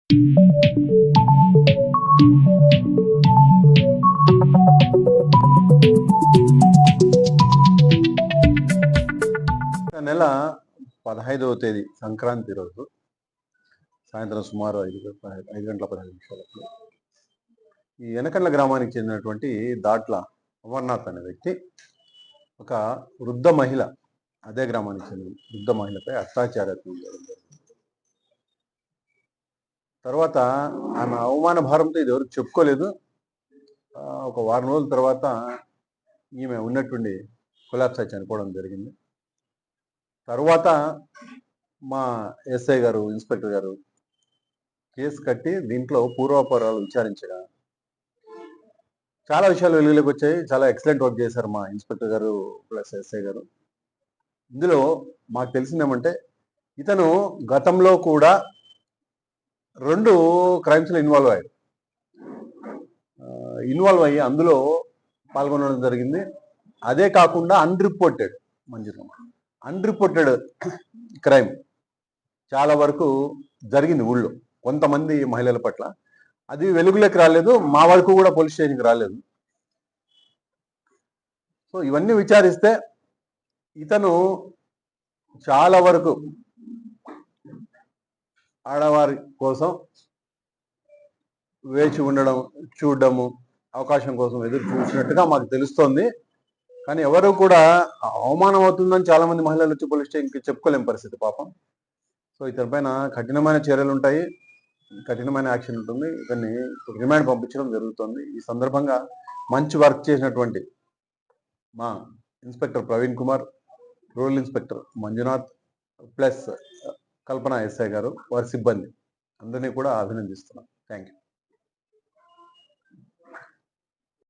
నెల 15వ తేదీ సంక్రాంతి రోజు సాయంత్రం సుమారు 5 గంటల 15 నిమిషాలకు ఈ ఎనకండ్ల గ్రామానికి చెందినటువంటి దాట్ల అమర్నాథ్ అనే వ్యక్తి ఒక వృద్ధ మహిళ, అదే గ్రామానికి చెందిన వృద్ధ మహిళపై అత్యాచారం జరిగింది. తర్వాత ఆమె అవమాన భారంతో ఇది ఎవరికి చెప్పుకోలేదు. ఒక వారం రోజుల తర్వాత ఈమె ఉన్నట్టుండి కొలాప్స్ అయి చనిపోవడం జరిగింది. తర్వాత మా ఎస్ఐ గారు, ఇన్స్పెక్టర్ గారు కేసు కట్టి దీంట్లో పూర్వాపరాలు విచారించగా చాలా విషయాలు వెలుగులోకి వచ్చాయి. చాలా ఎక్సలెంట్ వర్క్ చేశారు మా ఇన్స్పెక్టర్ గారు ప్లస్ ఎస్ఐ గారు. ఇందులో మాకు తెలిసిందేమంటే ఇతను గతంలో కూడా 2 క్రైమ్స్లో ఇన్వాల్వ్ అయ్యి అందులో పాల్గొనడం జరిగింది. అదే కాకుండా అన్రిపోర్టెడ్ క్రైమ్ చాలా వరకు జరిగింది ఊళ్ళో కొంతమంది మహిళల పట్ల. అది వెలుగులోకి రాలేదు, మా వరకు కూడా పోలీస్ స్టేషన్కి రాలేదు. సో ఇవన్నీ విచారిస్తే ఇతను చాలా వరకు ఆడవారి కోసం వేచి ఉండడం, చూడడము, అవకాశం కోసం ఎదురు చూసినట్టుగా మాకు తెలుస్తోంది. కానీ ఎవరు కూడా అవమానం అవుతుందని చాలా మంది మహిళలు వచ్చి పోలీస్ స్టేషన్కి చెప్పుకోలేం పరిస్థితి పాపం. సో ఇతనిపైన కఠినమైన చర్యలు ఉంటాయి, కఠినమైన యాక్షన్ ఉంటుంది. ఇతన్ని రిమాండ్ పంపించడం జరుగుతుంది. ఈ సందర్భంగా మంచి వర్క్ చేసినటువంటి మా inspector Praveen Kumar, rural inspector Manjunath plus Kalpana SI garu, వారి సిబ్బంది అందరినీ కూడా అభినందిస్తున్నాం. Thank you.